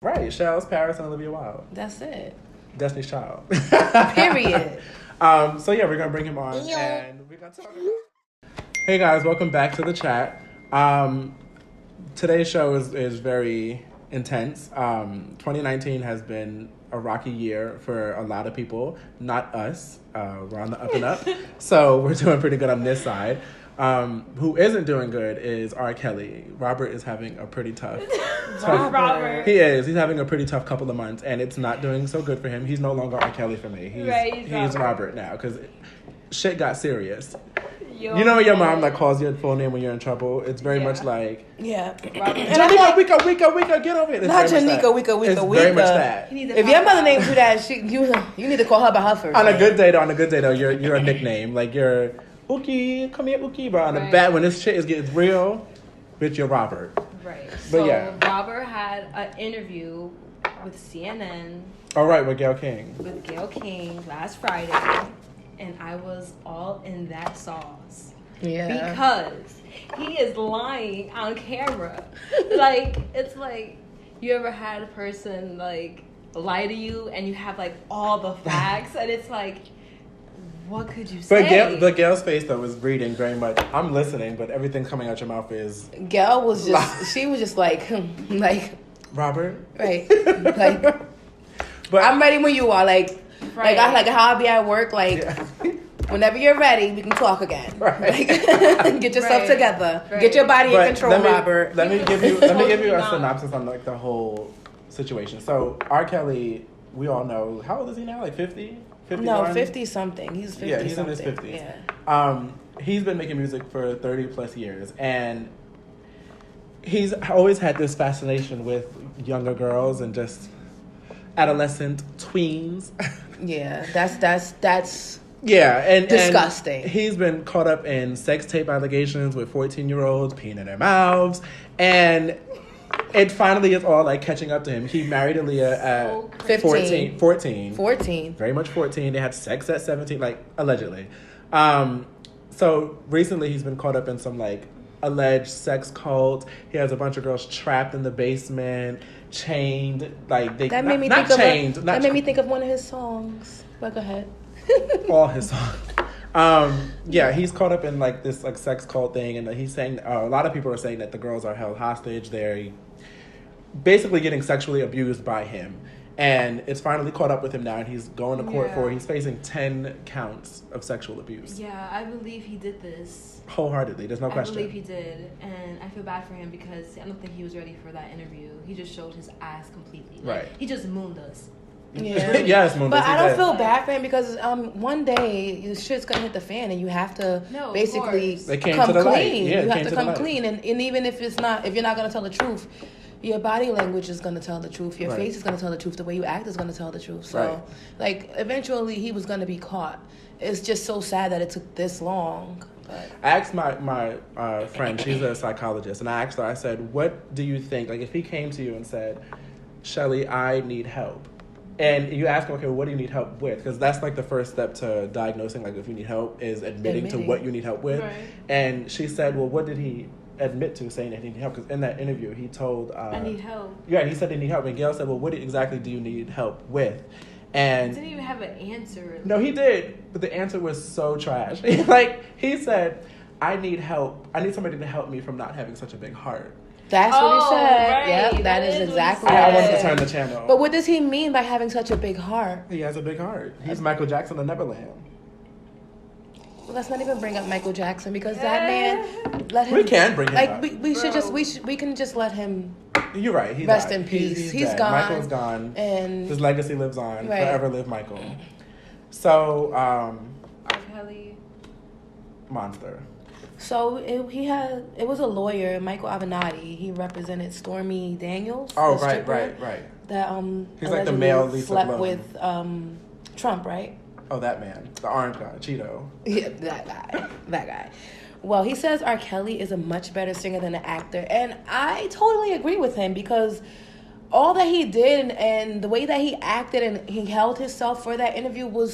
Right, Shells, Paris, and Olivia Wilde. That's it. Destiny's Child. Period. So yeah, we're gonna bring him on and we're gonna talk about. Hey guys, welcome back to the chat. Today's show is very intense. 2019 has been a rocky year for a lot of people, not us. We're on the up and up, so we're doing pretty good on this side. Who isn't doing good is R. Kelly. Robert is having a pretty tough. Robert. He is. He's having a pretty tough couple of months, and it's not doing so good for him. He's no longer R. Kelly for me. He's Robert now because shit got serious. You know when your mom like calls your full name when you're in trouble? It's very much like Janika, Wika, get over it. It's not Janika, Wika. It's very much that. If your mother names you that, you need to call her by her first. On a good day though, you're a nickname like you're Uki, come here, Uki. But on the bad, when this shit is getting real, bitch, you're Robert. Right. But so yeah, Robert had an interview with CNN. All right, with Gayle King. With Gayle King last Friday, and I was all in that sauce. Yeah. Because he is lying on camera. Like, it's like, you ever had a person, like, lie to you and you have, like, all the facts, and it's like, what could you say? But Gail's face, though, was reading very much, I'm listening, but everything coming out your mouth is... Gail was just, she was just like, Robert? Right. Like, but I'm ready when you are, like, right. like how I be at work, like... Yeah. Whenever you're ready, we can talk again. Right. Like, get yourself together. Right. Get your body in control, Robert. Let me give you a synopsis on like the whole situation. So R. Kelly, we all know, how old is he now? Like 50? 51? No, 50 something. He's 50 Yeah, he's something. in his 50s. Yeah. He's been making music for 30 plus years, and he's always had this fascination with younger girls and just adolescent tweens. Yeah, that's yeah, and disgusting. And he's been caught up in sex tape allegations with 14-year-olds peeing in their mouths, and it finally is all like catching up to him. He married Aaliyah at 14. Very much 14. They had sex at 17, like allegedly. So recently he's been caught up in some like alleged sex cult. He has a bunch of girls trapped in the basement, chained. Like they that made me think of one of his songs. But go ahead. All his songs. Yeah, he's caught up in like this like sex cult thing, and he's saying a lot of people are saying that the girls are held hostage. They're basically getting sexually abused by him, and it's finally caught up with him now, and he's going to court for. He's facing 10 counts of sexual abuse. Yeah, I believe he did this wholeheartedly. There's no question. I believe he did, and I feel bad for him because I don't think he was ready for that interview. He just showed his ass completely. Like, right. He just mooned us. Yeah. Yes, Moon, but I don't feel bad for him because one day the shit's gonna hit the fan and you have to basically come clean. Yeah, you have to come clean, and even if you're not gonna tell the truth, your body language is gonna tell the truth. Your face is gonna tell the truth. The way you act is gonna tell the truth. So, like, eventually he was gonna be caught. It's just so sad that it took this long. But I asked my friend, she's a psychologist, and I asked her, I said, what do you think? Like, if he came to you and said, Shelly, I need help. And you ask him, okay, what do you need help with? Because that's like the first step to diagnosing, like if you need help, is admitting to what you need help with. Right. And she said, well, what did he admit to saying that he needed help? Because in that interview, he told... I need help. Yeah, he said he need help. And Gail said, well, what exactly do you need help with? And he didn't even have an answer. No, he did. But the answer was so trash. Like, he said, I need help. I need somebody to help me from not having such a big heart. That's what he said. Right. Yep, that is exactly what I wanted to turn the channel. But what does he mean by having such a big heart? He has a big heart. He's Michael Jackson of Neverland. Well, let's not even bring up Michael Jackson because that man, let him. We can bring him up. We can just let him. You're right. He rest died. in peace. He's dead. gone. Michael's gone. And his legacy lives on. Right. Forever live Michael. So, R. Kelly. Monster. So it was a lawyer, Michael Avenatti. He represented Stormy Daniels. Oh, right. That he's like the male Lisa slept Bloom. with Trump, right? Oh, that man, the orange guy, Cheeto. Yeah, that guy. Well, he says R. Kelly is a much better singer than an actor, and I totally agree with him because all that he did and the way that he acted and he held himself for that interview was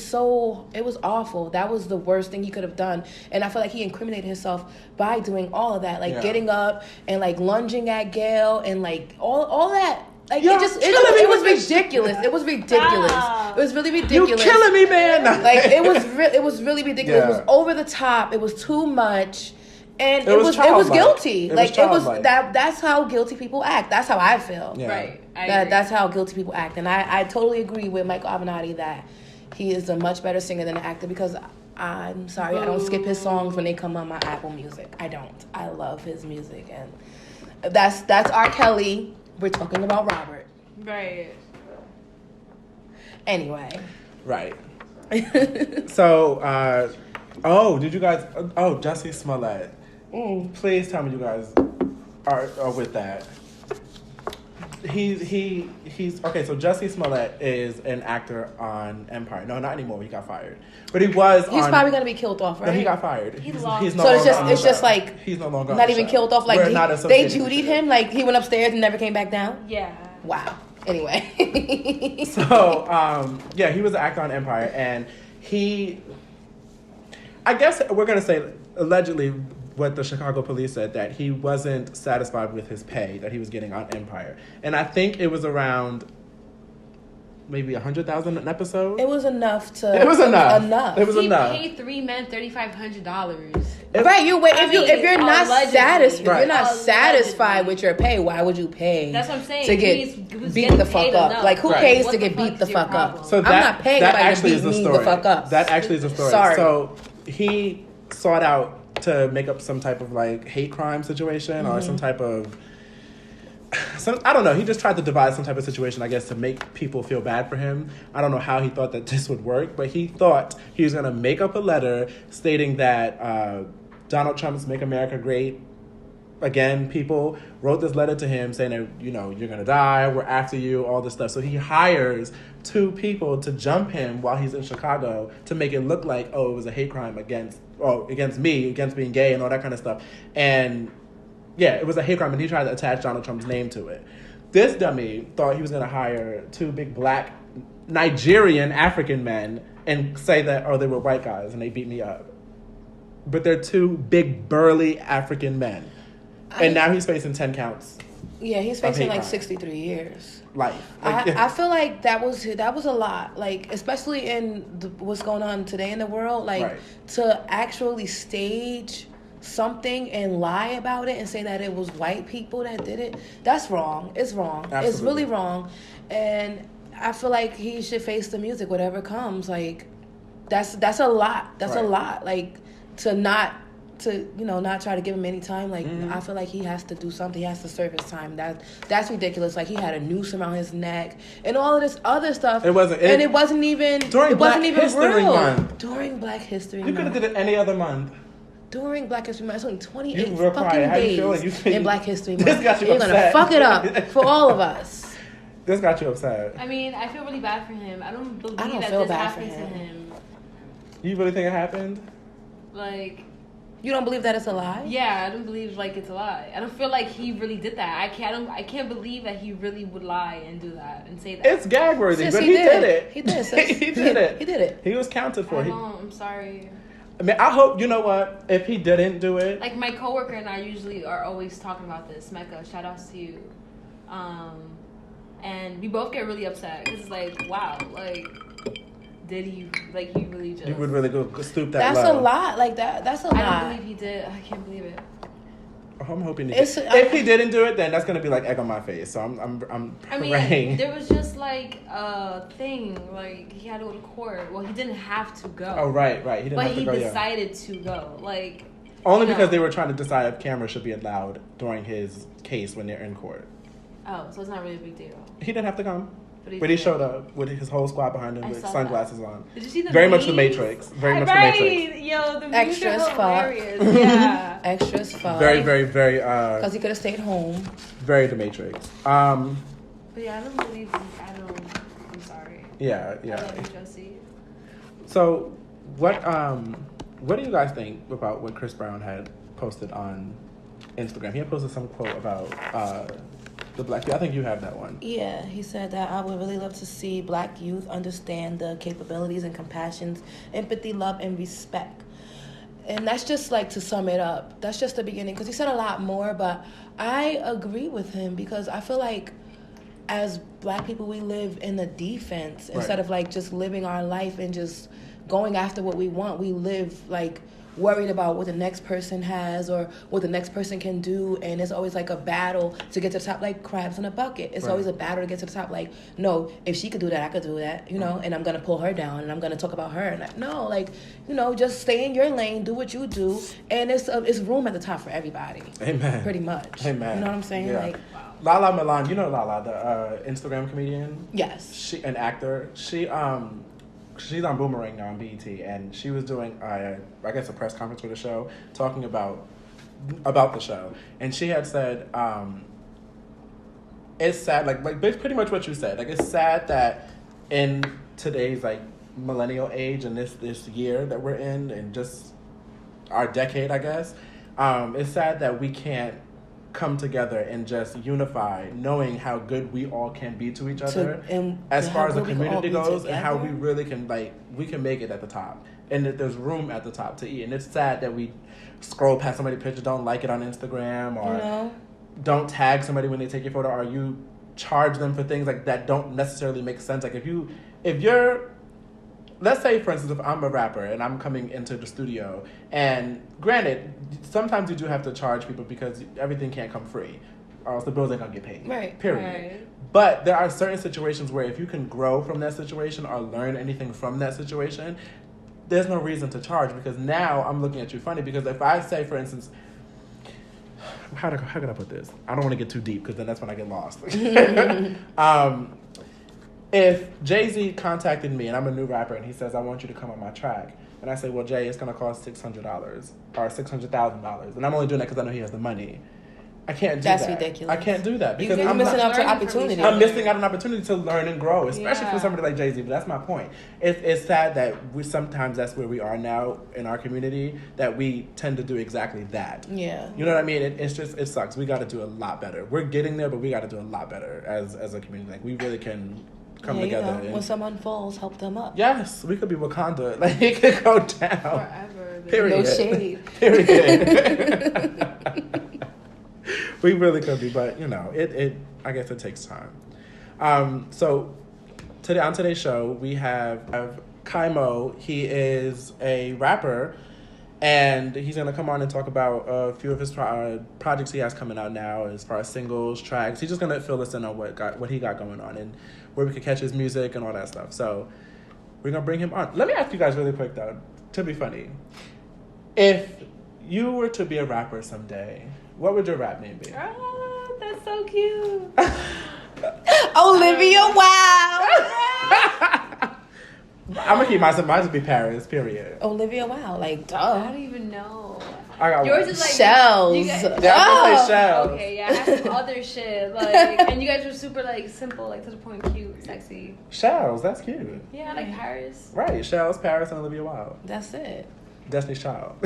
it was awful. That was the worst thing he could have done. And I feel like he incriminated himself by doing all of that, like getting up and like lunging at Gail and like all that Like it was ridiculous. It was ridiculous. It was really ridiculous. You killing me, man. Like it was really ridiculous. Yeah. It was over the top. It was too much. And it was guilty. That's how guilty people act. That's how I feel. Yeah. Right. That's how guilty people act. And I totally agree with Michael Avenatti that he is a much better singer than an actor because I'm sorry, I don't skip his songs when they come on my Apple Music. I don't. I love his music, and that's R. Kelly. We're talking about Robert. Right. Anyway. Right. So, did you guys? Oh, Jussie Smollett. Please tell me you guys are with that. He's okay. So Jussie Smollett is an actor on Empire. No, not anymore. He got fired. But he was. He's probably gonna be killed off, right? No, he got fired. He's so it's just like he's no longer not even killed off. Like they Judied him. Like he went upstairs and never came back down. Yeah. Wow. Anyway. So he was an actor on Empire, and I guess we're gonna say allegedly. What the Chicago police said, that he wasn't satisfied with his pay that he was getting on Empire. And I think it was around maybe $100,000 an episode. It was enough. It was enough. He paid 3 men $3,500. Right, if you're not satisfied with your pay, why would you pay? That's what I'm saying. To get beat the fuck up. Enough. Like who pays to get beat the fuck up? So I'm not paying anybody to beat me the fuck up. That actually is a story. Sorry. So he sought out to make up some type of like hate crime situation or some type of I don't know. He just tried to devise some type of situation, I guess, to make people feel bad for him. I don't know how he thought that this would work, but he thought he was going to make up a letter stating that Donald Trump's Make America Great Again people wrote this letter to him saying that, you're going to die, we're after you, all this stuff. So he hires 2 people to jump him while he's in Chicago to make it look like, it was a hate crime against me, against being gay and all that kind of stuff. And yeah, it was a hate crime, and he tried to attach Donald Trump's name to it. This dummy thought he was going to hire 2 big black Nigerian African men and say that, they were white guys and they beat me up. But they're 2 big burly African men. And now he's facing 10 counts. Yeah, he's facing like 63 years. Life. I feel like that was a lot. Like, especially in what's going on today in the world. Like, to actually stage something and lie about it and say that it was white people that did it, that's wrong. It's wrong. Absolutely. It's really wrong. And I feel like he should face the music, whatever comes. Like, that's a lot. That's a lot. Like, not try to give him any time. Like, I feel like he has to do something. He has to serve his time. That's ridiculous. Like, he had a noose around his neck and all of this other stuff. It wasn't even during Black History real. Month. During Black History Month. You could have did it any other month. During Black History Month, it's only 28 fucking days in Black History Month. This got you You're upset. gonna fuck it up for all of us. This got you upset. I mean, I feel really bad for him. I don't believe that feel this bad happened for to him. You really think it happened? Like, you don't believe that it's a lie? Yeah, I don't believe like it's a lie. I don't feel like he really did that. I can't believe that he really would lie and do that and say that. It's gag worthy, but he did it. He did. He did it. He did it. He was counted for. I'm sorry. I mean, I hope, you know what, if he didn't do it. Like, my coworker and I are always talking about this. Mecca, shout outs to you. And we both get really upset because it's like, wow, like, did he, like, he really just... You would really go stoop that low. That's a lot. Like, that's a lot. I don't believe he did. I can't believe it. I'm hoping he did. If he didn't do it, then that's gonna be like egg on my face. So I'm praying. There was just like a thing, like he had to go to court. Well, he didn't have to go. Oh, right. He didn't have to go. But he decided to go. Like, only because they were trying to decide if cameras should be allowed during his case when they're in court. Oh, so it's not really a big deal. He didn't have to come. But he showed up with his whole squad behind him with sunglasses on. Did you see the Very much the Matrix. Very much the Matrix. Yo, the extra as fuck. Yeah. Extra as fuck. Very, very, very. Because he could have stayed home. Very the Matrix. But yeah, I don't believe. I'm sorry. Yeah. I love you, Jussie. So, what do you guys think about what Chris Brown had posted on Instagram? He had posted some quote about the black youth. I think you have that one. Yeah, he said that I would really love to see black youth understand the capabilities and compassions, empathy, love, and respect. And that's just like, to sum it up, that's just the beginning, because he said a lot more, but I agree with him because I feel like as Black people, we live in the defense instead of like just living our life and just going after what we want. We live like worried about what the next person has or what the next person can do, and it's always like a battle to get to the top, like crabs in a bucket. It's always a battle to get to the top. Like, no, if she could do that, I could do that, you know, and I'm gonna pull her down and I'm gonna talk about her. And no, like, you know, just stay in your lane, do what you do, and it's room at the top for everybody. Amen. Pretty much. Amen. You know what I'm saying? Yeah. Like, Lala Milan, you know Lala, the Instagram comedian. yes. She an actor. She's on Boomerang now on BET, and she was doing I guess a press conference for the show talking about the show, and she had said it's sad, like pretty much what you said. Like, it's sad that in today's like millennial age and this year that we're in and just our decade, I guess, it's sad that we can't come together and just unify, knowing how good we all can be to each other as far as the community goes, and how we really can, like, we can make it at the top, and that there's room at the top to eat. And it's sad that we scroll past somebody's picture, don't like it on Instagram, or don't tag somebody when they take your photo, or you charge them for things like that don't necessarily make sense. Like, if you're, let's say, for instance, if I'm a rapper and I'm coming into the studio, and granted, sometimes you do have to charge people because everything can't come free, or else the bills ain't gonna get paid. Right. Period. Right. But there are certain situations where if you can grow from that situation or learn anything from that situation, there's no reason to charge, because now I'm looking at you funny. Because if I say, for instance, how can I put this? I don't want to get too deep, because then that's when I get lost. If Jay-Z contacted me and I'm a new rapper and he says, I want you to come on my track, and I say, well, Jay, it's going to cost $600 or $600,000, and I'm only doing that because I know he has the money, I can't do that. That's ridiculous. I can't do that because I'm missing out on opportunity. I'm missing out on an opportunity to learn and grow, especially for somebody like Jay-Z. But that's my point. It's sad that sometimes that's where we are now in our community, that we tend to do exactly that. Yeah. You know what I mean? It sucks. We got to do a lot better. We're getting there, but we got to do a lot better as a community. Like, we really can come together. You know, when someone falls, help them up. Yes, we could be Wakanda. Like, it could go down. Forever. Period. No shade. Period. We really could be, but you know, it I guess it takes time. So today on today's show we have Kaimo. He is a rapper, and he's gonna come on and talk about a few of his projects he has coming out now, as far as singles, tracks. He's just gonna fill us in on what he got going on and where we could catch his music and all that stuff. So we're gonna bring him on. Let me ask you guys really quick though, to be funny. If you were to be a rapper someday, what would your rap name be? Oh, that's so cute. Olivia Wow. I'm gonna keep mine to be Paris, period. Olivia Wow, like, duh. I don't even know. I got Yours one. is like Shells. You guys, Yeah, I'm gonna say Shells. Okay, yeah, I have some other shit, like, and you guys were super like simple, like to the point, cute, sexy. Shells, that's cute. Yeah, like Paris. Right, Shells, Paris, and Olivia Wilde. That's it. Destiny's Child.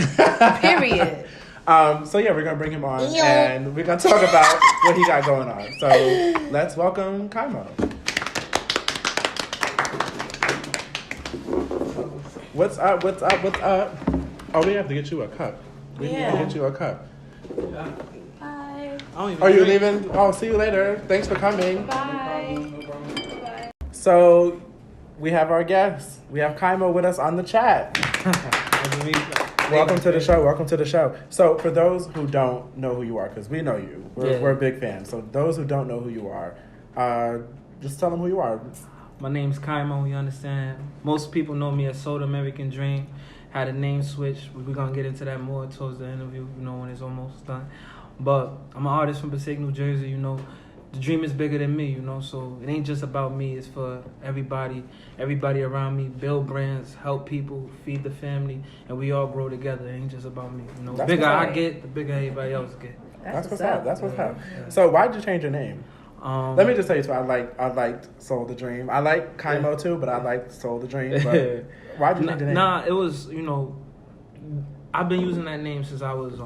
Period. So yeah, we're gonna bring him on and we're gonna talk about what he got going on. So let's welcome Kaimo. What's up? What's up? What's up? Oh, we have to get you a cup. We need to get you a cup. Bye. Are you leaving? Oh, see you later. Thanks for coming. Bye. Bye. So we have our guest. We have Kaimo with us on the chat. Welcome to the show. Welcome to the show. So for those who don't know who you are, because we know you, we're big fans. So those who don't know who you are, just tell them who you are. My name's Kaimo, you understand? Most people know me as Soul American Dream. Had a name switch. We're going to get into that more towards the interview, you know, when it's almost done. But I'm an artist from Passaic, New Jersey, you know. The dream is bigger than me, you know, so it ain't just about me. It's for everybody around me. Build brands, help people, feed the family, and we all grow together. It ain't just about me, you know. The bigger I get, the bigger everybody else get. That's what's up. That's what's up. So why'd you change your name? Let me just tell you, too, I liked Soul the Dream. I like Kaimo too, but I liked Soul the Dream. But why'd you change your name? Nah, it was, you know, I've been using that name since I was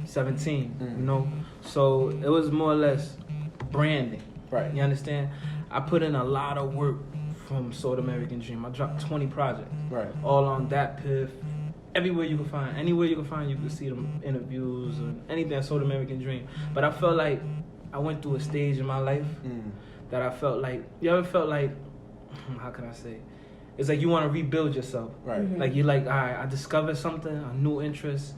17, you know. So it was more or less branding. Right. You understand? I put in a lot of work from Soul American Dream. I dropped 20 projects. Right. All on that piff. Everywhere you can find. Anywhere you can find, you can see them interviews or anything Soul American Dream. But I felt like I went through a stage in my life that I felt like, you ever felt like, how can I say? It's like you want to rebuild yourself. Right. Mm-hmm. Like you're like, all right, I discovered something, a new interest.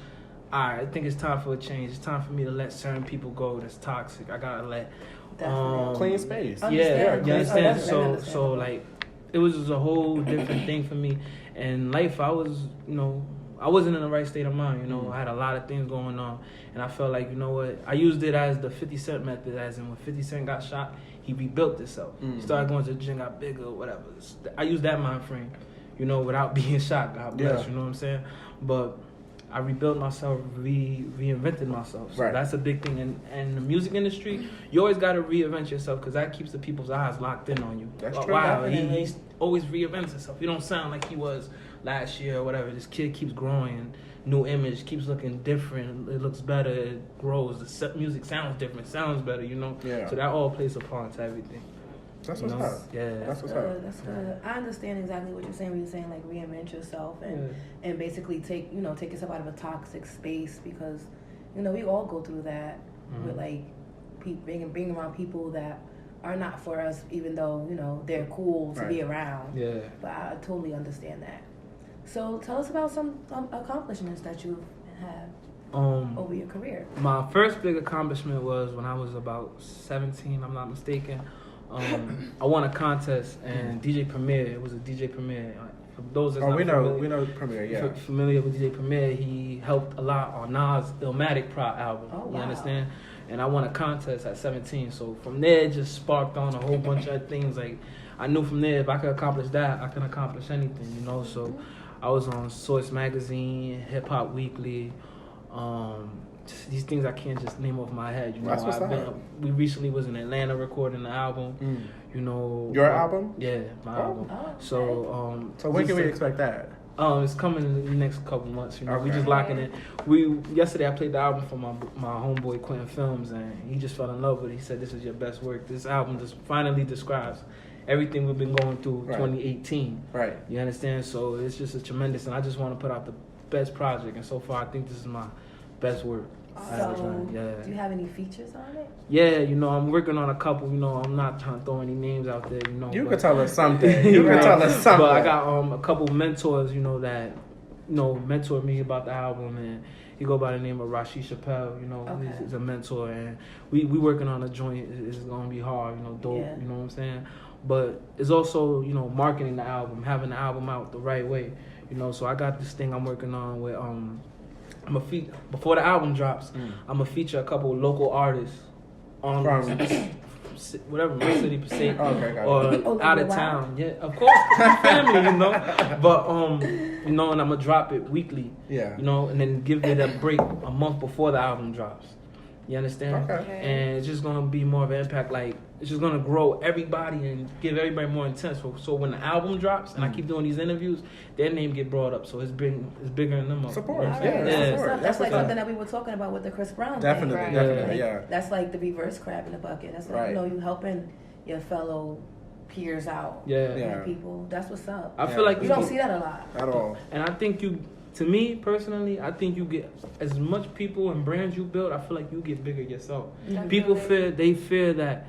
All right, I think it's time for a change. It's time for me to let certain people go that's toxic. I gotta let clean space. Yeah, you understand? Oh, So like, it was just a whole different thing for me. And life, I was, I wasn't in the right state of mind. I had a lot of things going on, and I felt like, what? I used it as the 50 Cent method, as in when 50 Cent got shot, he rebuilt himself. He started going to the gym, got bigger, whatever. I used that mind frame, without being shot. God bless, you know what I'm saying? But I rebuilt myself, reinvented myself. So that's a big thing. And in the music industry, you always got to reinvent yourself because that keeps the people's eyes locked in on you. That's true. Wow, he always reinvents himself. You don't sound like he was last year or whatever. This kid keeps growing. New image, keeps looking different. It looks better. It grows. The music sounds different. Sounds better, Yeah. So that all plays a part to everything. That's what's up. Yeah. That's what's up. That's good. I understand exactly what you're saying when you're saying like reinvent yourself and basically take yourself out of a toxic space because we all go through that with like being around people that are not for us even though they're cool to be around. Yeah. But I totally understand that. So tell us about some accomplishments that you've had over your career. My first big accomplishment was when I was about 17, I'm not mistaken. I won a contest and DJ Premier. It was a DJ Premier. For those that's not we familiar, know Premier. Yeah, familiar with DJ Premier. He helped a lot on Nas' Illmatic Prod album. Oh, wow. You understand? And I won a contest at 17. So from there, it just sparked on a whole bunch of things. Like I knew from there, if I could accomplish that, I can accomplish anything. So I was on Source Magazine, Hip Hop Weekly. These things I can't just name off my head. That's what's up. We recently was in Atlanta recording the album. Your album? Yeah, my album. Oh, so so when can we expect that? It's coming in the next couple months. We Okay. just locking it. Yesterday I played the album for my homeboy Quentin Films, and he just fell in love with it. He said, "This is your best work." This album just finally describes everything we've been going through 2018. Right. You understand? So it's just a tremendous, and I just want to put out the best project. And so far, I think this is my best work. So, do you have any features on it? Yeah, I'm working on a couple. I'm not trying to throw any names out there. You can tell us something. You can tell us something. But I got a couple mentors. that mentored me about the album, and he go by the name of Rashi Chappelle. He's a mentor, and we working on a joint. It's gonna be hard. Dope. Yeah. You know what I'm saying? But it's also marketing the album, having the album out the right way. So I got this thing I'm working on with before the album drops, I'm gonna feature a couple of local artists on whatever my city per se or out of town. Yeah, of course, family, But and I'm gonna drop it weekly. Yeah. And then give it a break a month before the album drops. You understand? Okay. And it's just gonna be more of an impact. Like it's just gonna grow everybody and give everybody more intense. So when the album drops and I keep doing these interviews, their name get brought up. So it's bigger than them. Support. All right. Yeah. That's like something that we were talking about with the Chris Brown Definitely. thing. Definitely. Like, Yeah. That's like the reverse crab in the bucket. That's like you helping your fellow peers out. Yeah. People. That's what's up. I feel like you don't see that a lot at all. And I think to me personally, I think you get as much people and brands you build. I feel like you get bigger yourself. Mm-hmm. People fear that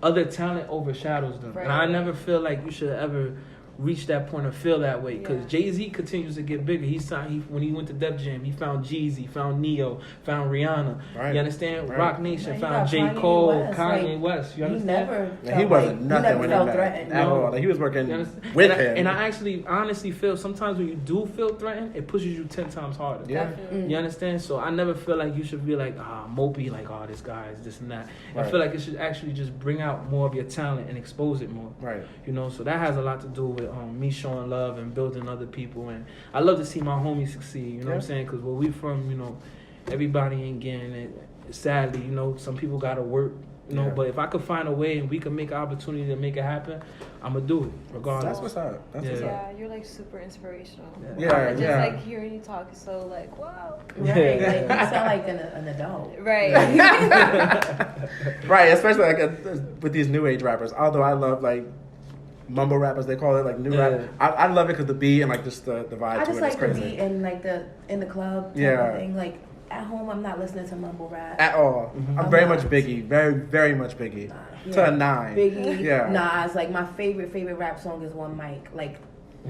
other talent overshadows them, and I never feel like you should ever reach that point or feel that way because Jay-Z continues to get bigger. When he went to Def Jam, he found Jeezy, found Neo, found Rihanna. Right. You understand? Right. Rock Nation Man, found J. Kanye Cole, West. Kanye West. You understand? He wasn't nothing when he felt met threatened. at all. Like he was working with him. And I actually honestly feel sometimes when you do feel threatened, it pushes you 10 times harder. Yeah. You understand? So I never feel like you should be like, mopey, like, this guy is this and that. Right. I feel like it should actually just bring out more of your talent and expose it more. Right. So that has a lot to do with me showing love and building other people. And I love to see my homies succeed, you know what I'm saying? Because where we from, everybody ain't getting it. Sadly, some people got to work, but if I could find a way and we could make an opportunity to make it happen, I'm going to do it regardless. That's what's up. That's what's up. Yeah, you're like super inspirational. Yeah, Just yeah. like hearing you talk is so like, wow. Right, like, you sound like an adult. Right. Right, especially like with these new age rappers. Although I love like mumble rappers, they call it like new rap. I love it because the beat and like just the vibe I to just it is like the crazy. beat and like in the club type Yeah. of thing. Like at home, I'm not listening to mumble rap at all. I'm very much Biggie, very much Biggie. To a 9. Biggie, yeah. Nas. Like my favorite rap song is One Mic. Like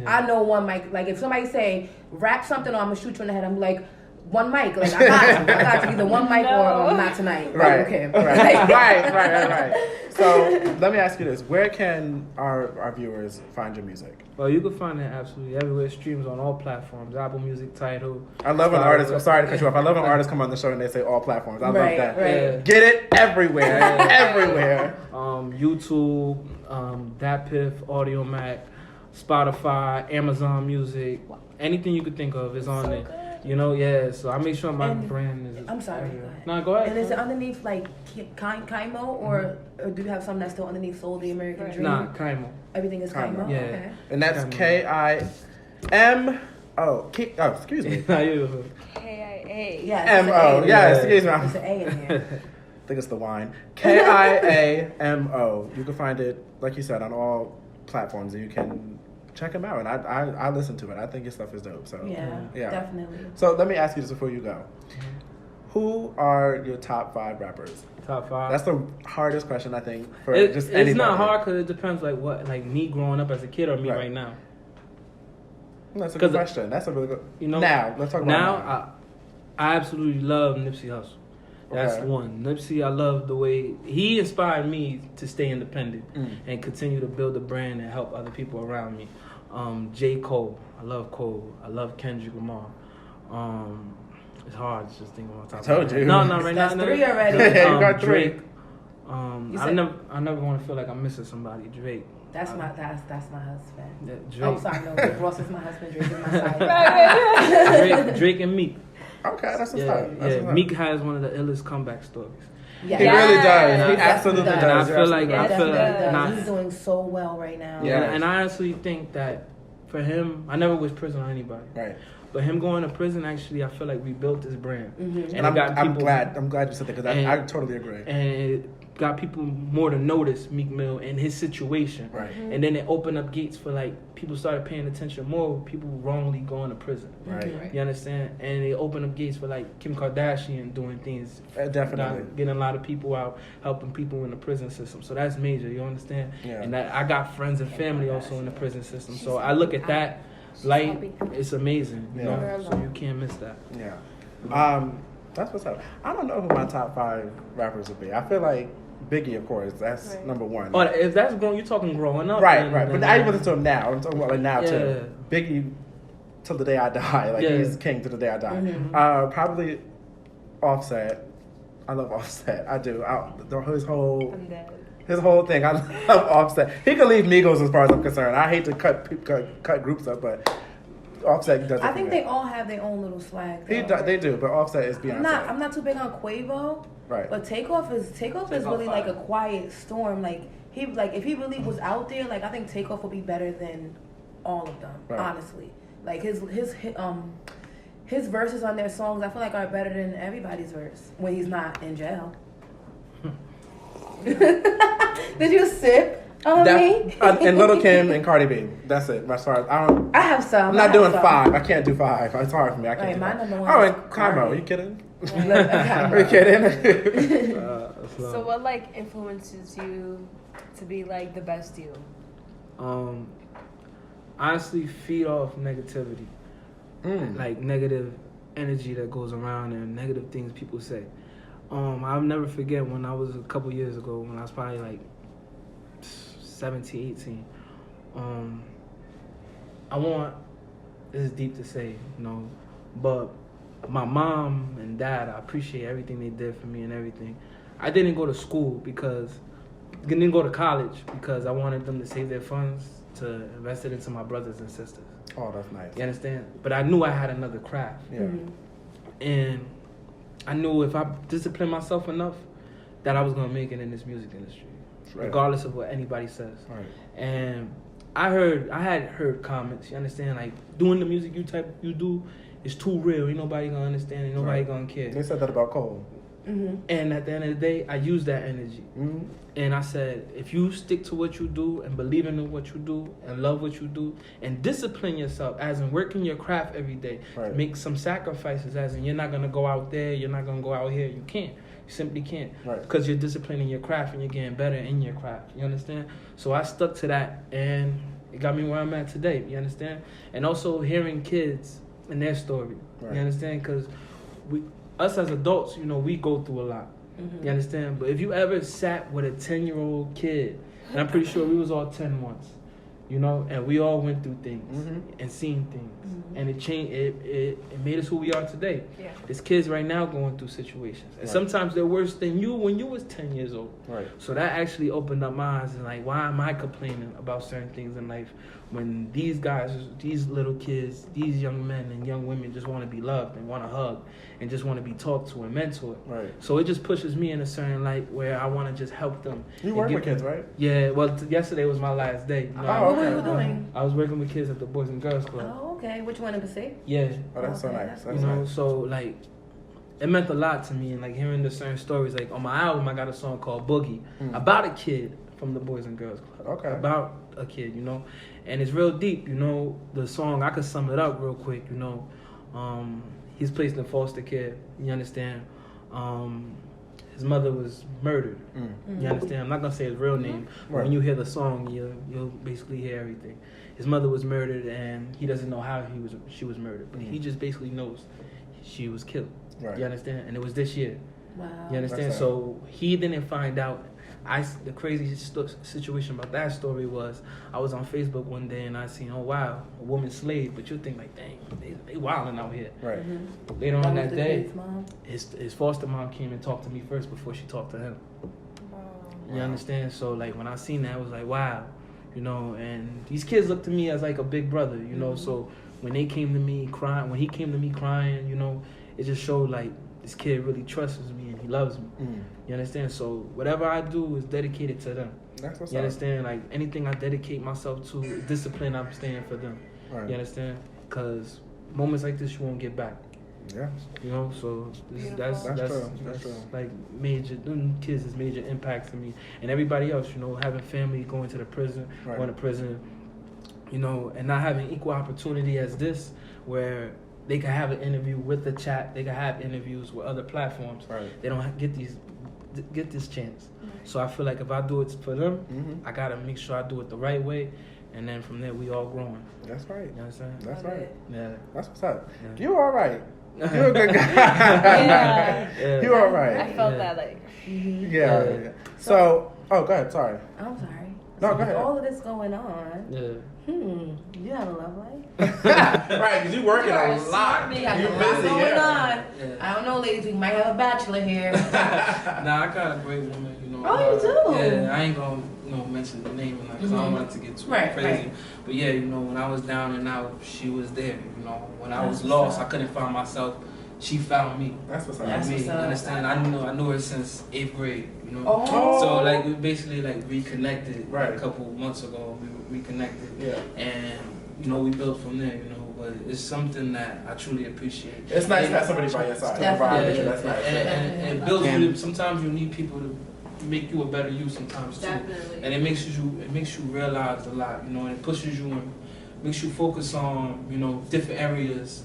I know One Mic. Like if somebody say rap something or I'm gonna shoot you in the head, I'm like. One mic, like I got you either one mic or not tonight. Right. Okay. Right. So let me ask you this: where can our viewers find your music? Well, you can find it absolutely everywhere. It streams on all platforms: Apple Music, Tidal. I love when artists. I'm sorry to cut you off. I love when artists come on the show and they say all platforms. I love that. Right. Yeah. Get it everywhere, everywhere. YouTube, Dapiff, Audio Mac, Spotify, Amazon Music, anything you could think of is on there. You know, so I make sure my brand is. I'm sorry. Go ahead. No, go ahead. And is it underneath like Kaimo or do you have something that's still underneath Soul the American Dream? Nah, Kaimo. Everything is Kaimo. Yeah. Okay. And that's KIMO. Excuse me. KIA. Yes. MO. Yes, excuse me. There's an A in there. I think it's the wine. KIAMO. You can find it, like you said, on all platforms, and you can check them out. And I listen to it. I think your stuff is dope. So Yeah, definitely. So let me ask you this before you go. Who are your top 5 rappers? Top 5. That's the hardest question I think for just anybody. It's not hard because it depends like me growing up as a kid or me right now. That's a good question. That's a really good. Now let's talk about now. I absolutely love Nipsey Hussle. That's one. Nipsey, I love the way he inspired me to stay independent and continue to build a brand and help other people around me. J. Cole, I love Cole. I love Kendrick Lamar. It's hard to just think about top. I told you. No, right now. That's 3 already. You got 3. Drake. I never want to feel like I'm missing somebody. Drake. That's my husband. Yeah, Drake. Oh, sorry, no. Rick Ross is my husband. Drake is my side. Drake and Meek. Okay, that's what's up. Meek has one of the illest comeback stories. Yeah. He really does. He absolutely does. And I feel like he's doing so well right now. Yeah. And I honestly think that for him, I never wish prison on anybody. Right. But him going to prison, actually, I feel like we built this brand. Mm-hmm. And I'm glad you said that because I totally agree. And it got people more to notice Meek Mill and his situation. Right. Mm-hmm. And then it opened up gates for like people started paying attention more with people wrongly going to prison. Right. You understand? And it opened up gates for like Kim Kardashian doing things. Definitely. Getting a lot of people out, helping people in the prison system. So that's major, you understand? Yeah. And that I got friends and family also in the prison system. So I look at that light, it's amazing. You know? So you can't miss that. Yeah. That's what's up. I don't know who my top 5 rappers would be. I feel like Biggie, of course, that's number 1. Oh, if that's you're talking growing up. Right. But I even listen to him now. I'm talking about like now too. Yeah. Biggie, till the day I die. Like he's king till the day I die. Mm-hmm. Probably Offset. I love Offset. I do. His whole thing. I love Offset. He can leave Migos as far as I'm concerned. I hate to cut groups up, but Offset does it. I think they all have their own little swag. They do, but Offset is Beyonce. I'm not too big on Quavo. Right. But Takeoff is really like a quiet storm. Like if he really was out there, like I think Takeoff would be better than all of them. Right. Honestly, like his verses on their songs, I feel like are better than everybody's verse when he's not in jail. Did you sip on me? And Lil' Kim and Cardi B. That's it. As far as I have some. I'm not doing 5. I can't do 5. It's hard for me. I can't. My number 1. Oh, and Kaimo. Are you kidding? Are you kidding? So what like influences you to be like the best you? Honestly, feed off negativity, like negative energy that goes around and negative things people say. I'll never forget when I was a couple years ago when I was probably like 17, 18. This is deep to say, but my mom and dad, I appreciate everything they did for me and everything. I didn't go to school didn't go to college because I wanted them to save their funds to invest it into my brothers and sisters. Oh, that's nice. You understand? But I knew I had another craft. Yeah. Mm-hmm. And I knew if I disciplined myself enough that I was going to make it in this music industry, regardless of what anybody says. Right. And I had heard comments, you understand, like doing the music you do is too real. Ain't nobody going to understand, ain't nobody going to care. They said that about Cole. And at the end of the day, I used that energy. And I said, if you stick to what you do and believe in what you do and love what you do and discipline yourself, as in working your craft every day, make some sacrifices, as in you're not going to go out there, you're not going to go out here. You can't. You simply can't. Because you're disciplining your craft and you're getting better in your craft. You understand? So I stuck to that, and it got me where I'm at today. You understand? And also hearing kids and their story. You understand? Because us as adults, you know, we go through a lot. You understand? But if you ever sat with a 10-year-old kid, and I'm pretty sure we was all 10 once, you know, and we all went through things and seen things, and it changed. It made us who we are today. There's kids right now going through situations, and sometimes they're worse than you when you was 10 years old. So that actually opened up my eyes, and like, why am I complaining about certain things in life when these guys, these little kids, these young men and young women just want to be loved and want to hug and just want to be talked to and mentored. So it just pushes me in a certain light where I want to just help them. You work with kids, right? Yeah. Well, yesterday was my last day. You know, what were you doing? I was working with kids at the Boys and Girls Club. Oh, okay. Which one in Passaic? Yeah. Oh, that's so nice. That's you know, nice. so like, it meant a lot to me, and like hearing the certain stories. Like on my album, I got a song called Boogie about a kid from the Boys and Girls Club. About a kid, you know, and it's real deep. You know, the song, I could sum it up real quick. You know, he's placed in foster care. You understand? His mother was murdered. You understand? I'm not gonna say his real name. But when you hear the song, you'll basically hear everything. His mother was murdered, and he doesn't know how she was murdered, but he just basically knows she was killed. You understand? And it was this year. Wow. You understand? So he didn't find out. The crazy situation about that story was, I was on Facebook one day and I seen, oh wow, a woman slave, but you think like, dang, they wilding out here. Later on that day, his foster mom came and talked to me first before she talked to him. You understand? So like when I seen that, I was like, wow, you know. And these kids look to me as like a big brother, you know. So when they came to me crying, when he came to me crying, you know, it just showed like this kid really trusts me and he loves me. You understand? So whatever I do is dedicated to them. That's what's you understand? Like anything I dedicate myself to, discipline, I'm staying for them. You understand? Because moments like this you won't get back. You know, so that's like major. Them kids is major impact to me, and everybody else. You know, having family, going to the prison, going to prison. You know, and not having equal opportunity as this, where they can have an interview with the chat. They can have interviews with other platforms. They don't get this chance. So I feel like if I do it for them, I gotta make sure I do it the right way, and then from there we all growing. That's right. You understand? That's right. Yeah. That's what's up. Yeah. You all right? You're a good guy. You all right? I felt that like. Yeah. So, go ahead. Sorry. I'm sorry. No, go ahead. All of this going on. You have a love life. Right, because you're working a lot. You're busy. Going on. I don't know, ladies. We might have a bachelor here. Nah, I got a great woman. You know. Oh, you do? Yeah, I ain't gonna mention the name because I don't want it to get too crazy. But yeah, you know, when I was down and out, she was there. You know, when I was lost, I couldn't find myself. She found me. That's what's up. That's me. What's up. Understand? I knew her since 8th grade. You know. Oh. So like we basically like reconnected. A couple months ago. We reconnected. And you know we built from there. You know, but it's something that I truly appreciate. It's nice to have somebody by your side. That's nice. And it builds you. Sometimes you need people to make you a better you. Sometimes too. Definitely. And it makes you realize a lot. You know, and it pushes you and makes you focus on different areas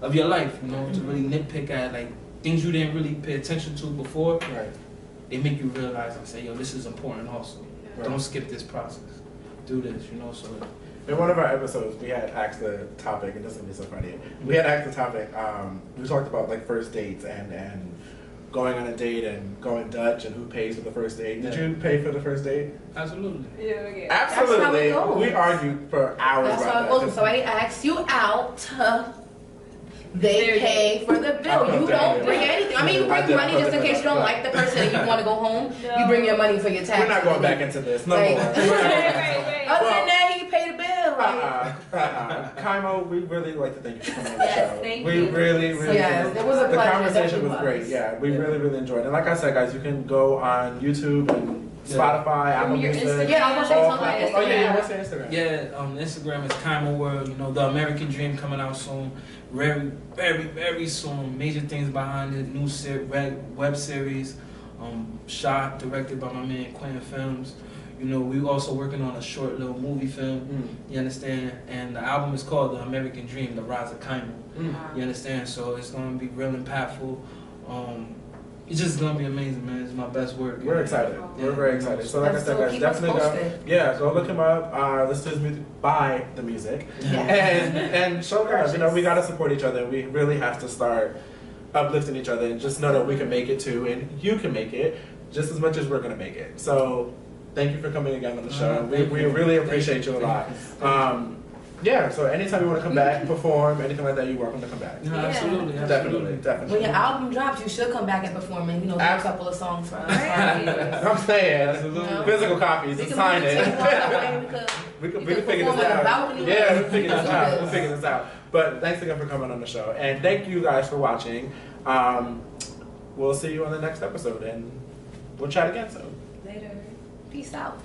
of your life, to really nitpick at like things you didn't really pay attention to before. They make you realize and say, yo, this is important also. Don't skip this process. Do this, so. In one of our episodes, we had asked the topic, and this will be so funny. We had asked the topic, we talked about like first dates and going on a date and going Dutch and who pays for the first date. Did you pay for the first date? Absolutely. Yeah. Absolutely. That's how it goes. We argued for hours That's about how it that. goes. So I ask you out. They pay for the bill. You don't bring anything. I mean, you bring money just in case you don't like the person and you want to go home. You bring your money for your taxes. We're not going back into this. No more. Right. Other than that, he paid the bill. Kaimo, we really like to thank you for coming on the show. Thank we you. really Yes, it was a pleasure. The conversation was great. Yeah, we really enjoyed it. And like I said, guys, you can go on YouTube and Spotify, Apple your Music. Instagram. Yeah, I was gonna say something about Oh yeah, what's your Instagram? Yeah, Instagram is Kaimo World. You know, the American Dream coming out soon. Very, very, very soon. Major things behind it. New web series. Shot, directed by my man Quentin Films. You know, we also working on a short little movie film. You understand? And the album is called The American Dream, The Rise of Kaimo. You understand? So it's gonna be real impactful. It's just gonna be amazing, man. It's my best work. We're excited. We're very excited. So like I said, guys, definitely go look him up. Listen to his music, buy the music, and show love. You know, we gotta support each other. We really have to start uplifting each other and just know that we can make it too, and you can make it just as much as we're gonna make it. So thank you for coming again on the show. We really appreciate you a lot. Yeah, so anytime you want to come back, perform, anything like that, you're welcome to come back. No, absolutely. Definitely. When your album drops, you should come back and perform and, do a couple of songs for us. I'm saying, physical copies, and sign it. We can figure this out. Yeah, we'll figure this out. But thanks again for coming on the show. And thank you guys for watching. We'll see you on the next episode, and we'll chat again soon. Later. Peace out.